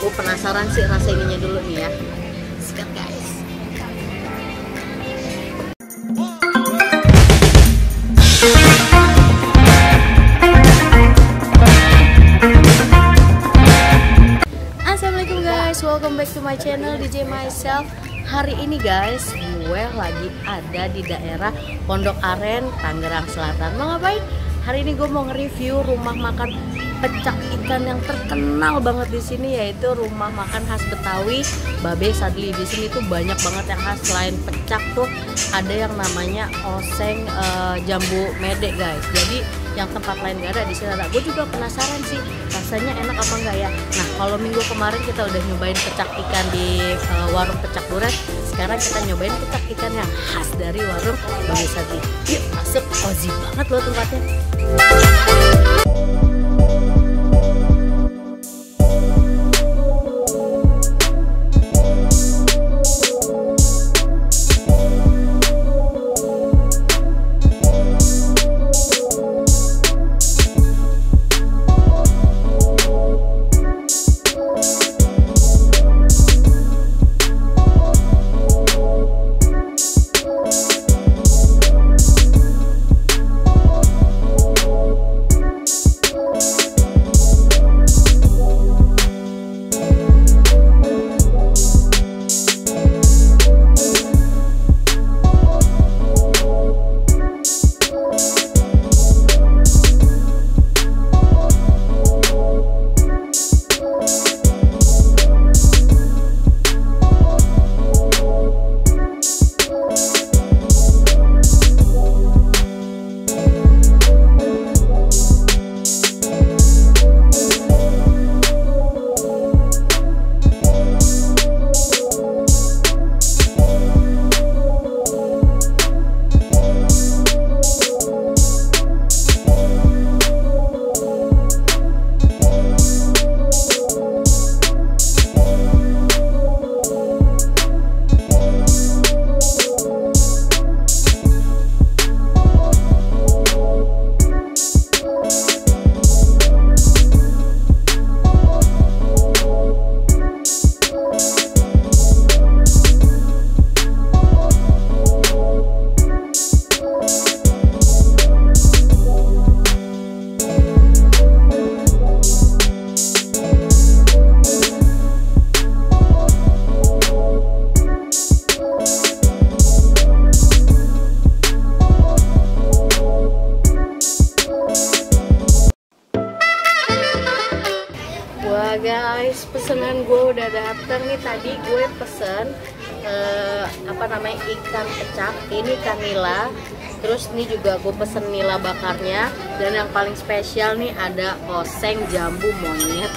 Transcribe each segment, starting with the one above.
Gue penasaran sih rasa ininya dulu nih ya. Sikat guys. Assalamualaikum guys, welcome back to my channel DJ Myself. Hari ini guys, gue lagi ada di daerah Pondok Aren, Tangerang Selatan. Mau ngapain? Hari ini gue mau nge-review rumah makan pecak ikan yang terkenal banget di sini, yaitu rumah makan khas Betawi Babe Sadli. Di sini tuh banyak banget yang khas. Selain pecak tuh ada yang namanya oseng jambu mede guys. Jadi yang tempat lain gak ada, di sini ada. Gue juga penasaran sih rasanya enak apa enggak ya. Nah, kalau minggu kemarin kita udah nyobain pecak ikan di warung pecak duren, sekarang kita nyobain pecak ikan yang khas dari warung Babe Sadli. Yuk masuk, cozy banget loh tempatnya. Wah guys, pesanan gue udah dateng nih. Tadi gue pesen ikan pecak, ini ikan nila. Terus ini juga gue pesen nila bakarnya. Dan yang paling spesial nih ada oseng jambu monyet.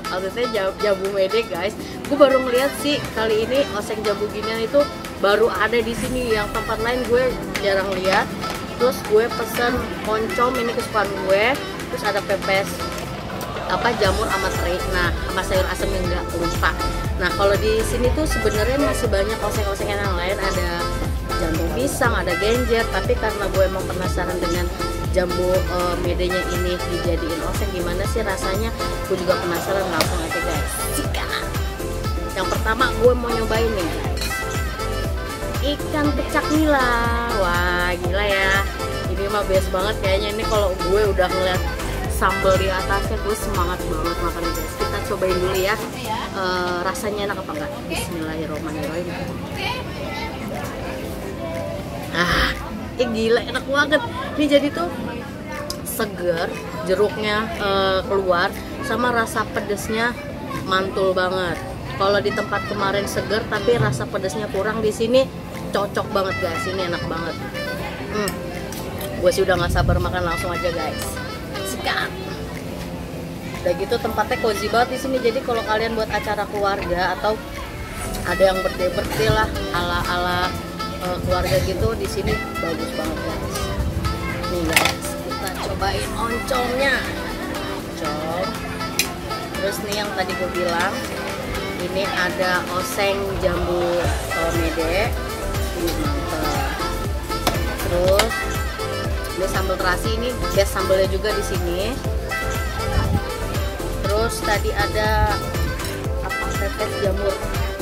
Maksudnya jambu mede guys. Gue baru ngeliat sih kali ini oseng jambu ginian itu baru ada di sini. Yang tempat lain gue jarang lihat. Terus gue pesen oncom, ini kesukaan gue. Terus ada pepes jamur sama teri, nah sama sayur asam yang nggak lupa. Nah kalau di sini tuh sebenarnya masih banyak oseng-osengan yang lain, ada jantung pisang, ada genjer. Tapi karena gue emang penasaran dengan jambu medenya ini dijadiin oseng, gimana sih rasanya, gue juga penasaran. Langsung aja guys, sikat. Yang pertama gue mau nyobain nih guys, ikan pecak nila. Wah gila ya, ini mah best banget kayaknya. Ini kalau gue udah ngeliat sambal di atasnya, gue semangat banget makan guys. Kita cobain dulu ya, rasanya enak apa enggak. Bismillahirrahmanirrahim. Gila enak banget. Ini jadi tuh seger, jeruknya keluar, sama rasa pedesnya mantul banget. Kalau di tempat kemarin seger tapi rasa pedesnya kurang, di sini cocok banget guys. Ini enak banget. Gue sih udah nggak sabar makan, langsung aja guys. Sikat. Udah gitu tempatnya cozy banget di sini. Jadi kalau kalian buat acara keluarga atau ada yang birthday lah ala keluarga gitu, di sini bagus banget guys. Nih guys, kita cobain oncomnya. Oncom. Terus nih yang tadi gue bilang, ini ada oseng jambu mede. Mantap. Terus ini sambal terasi, ini best sambalnya juga di sini. Terus tadi ada pepes jamur.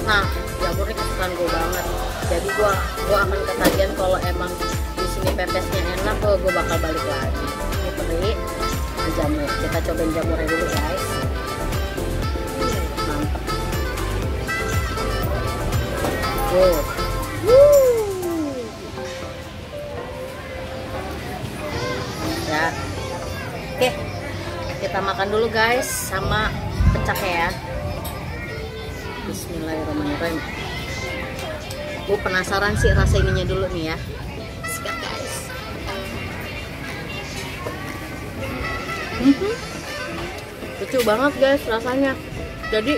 Nah, jamur ini kesukaan gue banget. Jadi gue akan ketagihan kalau emang di sini pepesnya enak, gue bakal balik lagi. Ini beli jamur. Kita cobain jamurnya dulu guys. Mantap. Ya. Oke. Kita makan dulu guys sama pecahnya ya. Bismillahirrahmanirrahim. Gue penasaran sih rasa ininya dulu nih ya. Sikat guys. Lucu banget guys rasanya. Jadi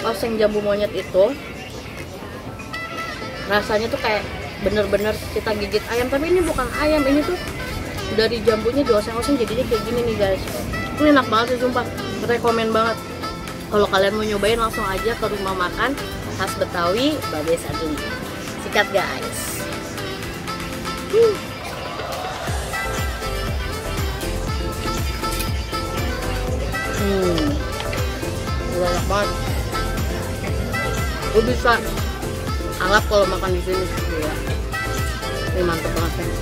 oseng jambu monyet itu rasanya tuh kayak bener-bener kita gigit ayam, tapi ini bukan ayam, ini tuh dari jambunya dioseng-oseng jadinya kayak gini nih guys. Ini enak banget sih sumpah, rekomen banget. Kalau kalian mau nyobain langsung aja ke rumah makan khas Betawi Babe Sadli. Sikat guys. Enak banget. Gue bisa anggap kalau makan di sini ya. Ini mantep banget ya.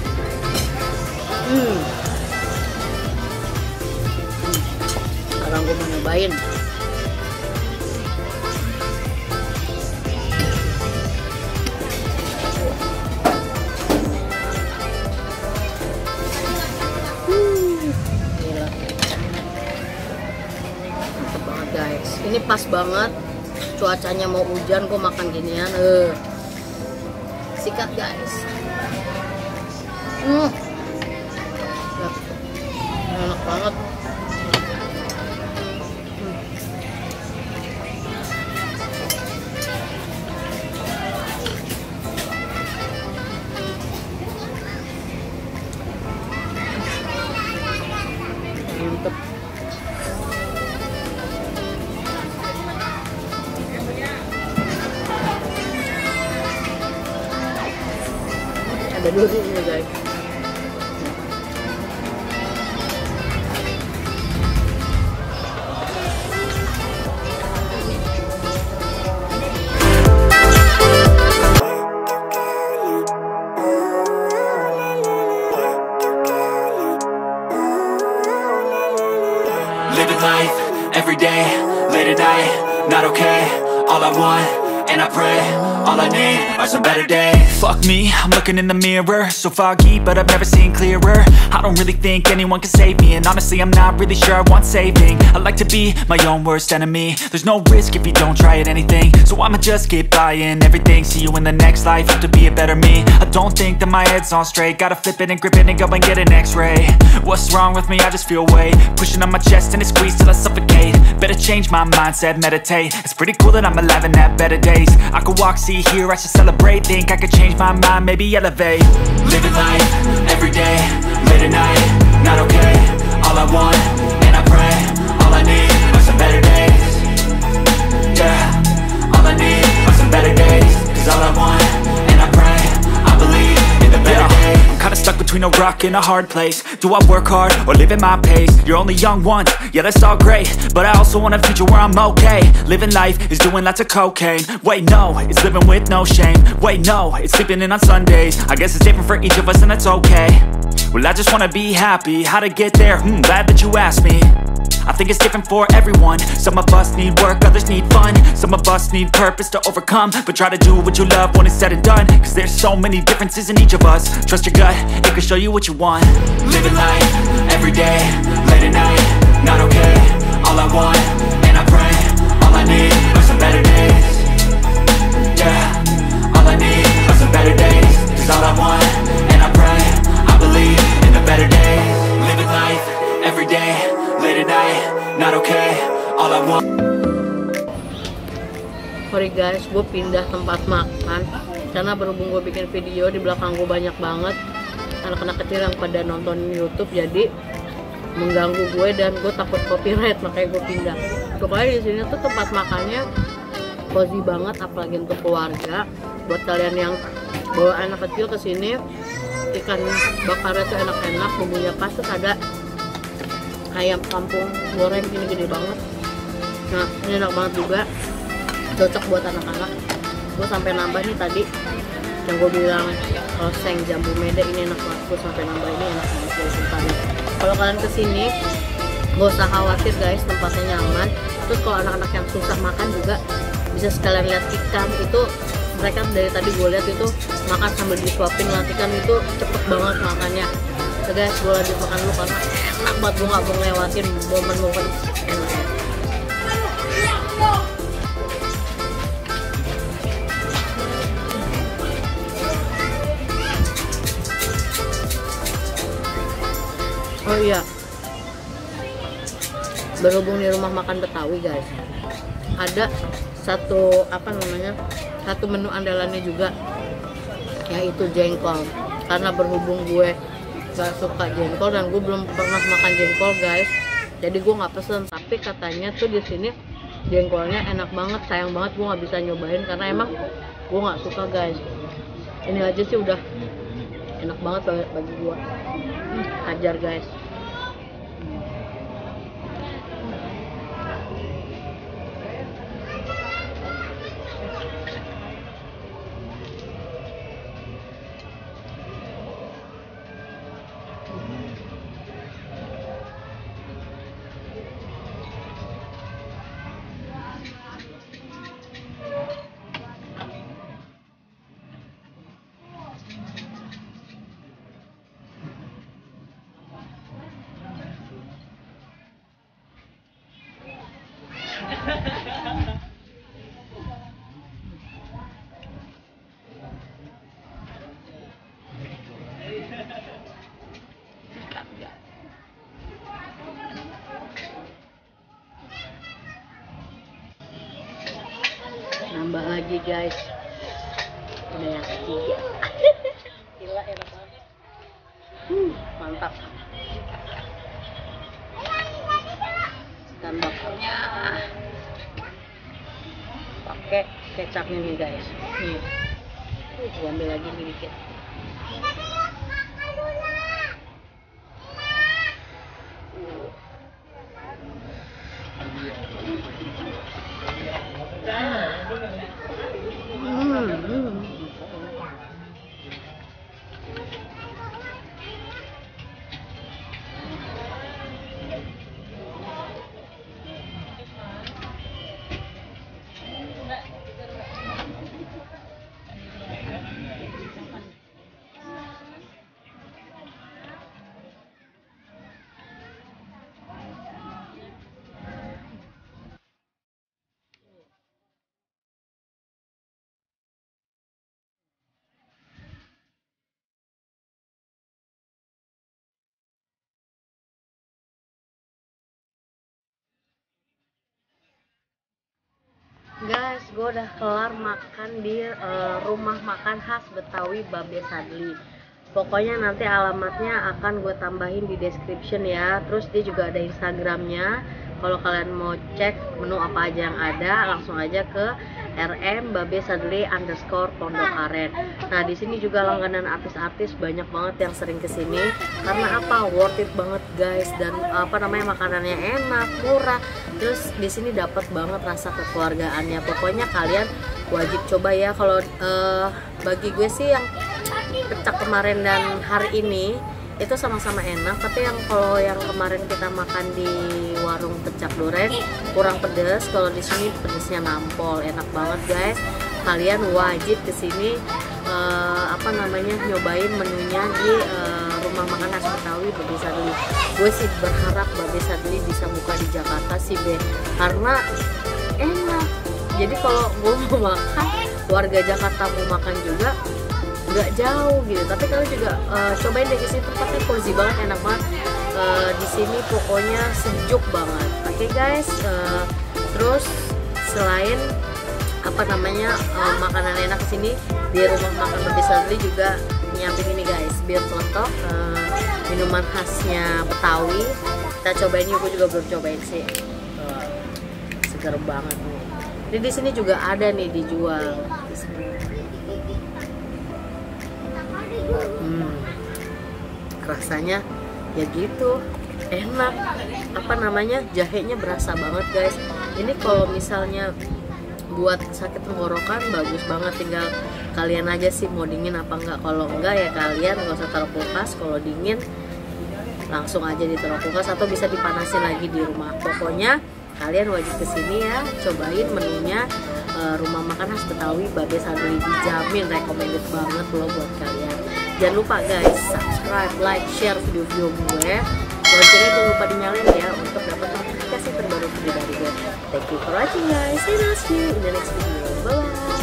Sekarang gue mau nyobain. Gila. Mantep banget guys. Ini pas banget. Cuacanya mau hujan, gue makan ginian. Sikat guys. Enak banget. Mantep. Ada durinya guys. Living life, every day, late at night, not okay. All I want, and I pray, all I need are some better days. Fuck me, I'm looking in the mirror, so foggy, but I've never seen clearer. I don't really think anyone can save me, and honestly I'm not really sure I want saving. I like to be my own worst enemy. There's no risk if you don't try at anything, so I'ma just keep buying everything. See you in the next life, have to be a better me. I don't think that my head's on straight, gotta flip it and grip it and go and get an x-ray. What's wrong with me? I just feel weight pushing on my chest and it squeezes till I suffocate. Better change my mindset, meditate. It's pretty cool that I'm alive and have better days. I could walk, see, hear, I should celebrate. Think I could change my mind, maybe elevate. Living life, every day, late at night, not okay. All I want, and I pray, all I need are some better days. Yeah, all I need are some better days. Cause all I want, and I pray, I believe in the better days. I'm kinda stuck between a rock and a hard place. Do I work hard or live at my pace? You're only young once, yeah that's all great, but I also want a future where I'm okay. Living life is doing lots of cocaine. Wait no, it's living with no shame. Wait no, it's sleeping in on Sundays. I guess it's different for each of us and that's okay. Well I just wanna be happy, how to get there? Glad that you asked me. I think it's different for everyone. Some of us need work, others need fun. Some of us need purpose to overcome. But try to do what you love when it's said and done. Cause there's so many differences in each of us. Trust your gut, it can show you what you want. Living life, every day, late at night, not okay. All I want, and I pray, all I need are some better days. Yeah, all I need are some better days. Cause all I want, and I pray, I believe in the better days. Living life, every day, late at night, not okay. All I want. Sorry guys, gue pindah tempat makan karena berhubung gue bikin video di belakang gue banyak banget anak-anak kecil yang pada nonton YouTube, jadi mengganggu gue dan gue takut copyright, makanya gue pindah. Pokoknya di sini tuh tempat makannya cozy banget, apalagi untuk keluarga. Buat kalian yang bawa anak kecil ke sini, ikan bakarnya tuh enak-enak, bumbunya pas, terus ada ayam kampung goreng ini gede banget. Nah ini enak banget juga. cocok buat anak-anak. Gue sampai nambah nih tadi yang gue bilang oseng jambu mede ini enak banget. Gue sampai nambah, ini enak banget guys tempatnya. Kalau kalian kesini gak usah khawatir guys, tempatnya nyaman. Terus kalau anak-anak yang susah makan juga bisa sekalian lihat ikan itu. Mereka dari tadi gue lihat itu makan sambil disuapin, ikan itu cepet banget makannya. So guys, gue lanjut makan dulu karena enak banget, gue gak mau ngelewatin momen-momen enaknya. Oh iya, berhubung di rumah makan Betawi guys, ada satu satu menu andalannya juga, yaitu jengkol. Karena berhubung gue gak suka jengkol dan gue belum pernah makan jengkol guys, jadi gue nggak pesen. Tapi katanya tuh di sini jengkolnya enak banget. Sayang banget gue nggak bisa nyobain karena emang gue nggak suka guys. Ini aja sih udah enak banget bagi gue. Hajar guys. Nambah lagi guys, udah yang ketiga. Gila enak banget, mantap. Dan bakalnya pakai kecapnya nih guys. Nih, gua ambil lagi nih dikit. Guys, gue udah kelar makan di rumah makan khas Betawi Babe Sadli. Pokoknya nanti alamatnya akan gue tambahin di description ya. Terus dia juga ada Instagramnya. Kalau kalian mau cek menu apa aja yang ada, langsung aja ke @babesadli_pondok aren. Nah di sini juga langganan artis-artis banyak banget yang sering kesini. Karena apa? Worth it banget guys. Dan makanannya enak, murah. Terus di sini dapat banget rasa kekeluargaannya. Pokoknya kalian wajib coba ya. Kalau bagi gue sih yang pecak kemarin dan hari ini itu sama-sama enak, tapi kalau yang kemarin kita makan di warung pecak duren kurang pedes. Kalau di sini pedesnya nampol, enak banget guys. Kalian wajib kesini nyobain menunya di rumah makan khas Betawi Babe Sadli. Gue sih berharap Babe Sadli bisa buka di Jakarta sih karena enak. Jadi kalau gue mau makan, warga Jakarta mau makan juga nggak jauh gitu. Tapi kalian juga cobain deh ke sini, tempatnya cozy banget, enak banget. Di sini pokoknya sejuk banget. Oke guys, terus selain makanan enak kesini, di rumah makan Babe Sadli juga nyiapin ini guys, bir peletok, minuman khasnya Betawi. Kita cobain yuk, gue juga belum cobain sih. Seger banget nih. Jadi di sini juga ada nih dijual. Rasanya ya gitu, enak. Jahenya berasa banget guys. Ini kalau misalnya buat sakit tenggorokan bagus banget. Tinggal kalian aja sih mau dingin apa enggak. Kalau enggak ya kalian nggak usah taruh kulkas. Kalau dingin langsung aja ditaruh kulkas atau bisa dipanasin lagi di rumah. Pokoknya kalian wajib kesini ya, cobain menunya. Rumah makan khas Betawi Babe Sadri, dijamin recommended banget loh buat kalian. Jangan lupa guys, subscribe, like, share video-video gue. Loncengnya jangan lupa dinyalain ya untuk dapat notifikasi terbaru video dari gue. Thank you for watching guys, and I'll see you in the next video. Bye.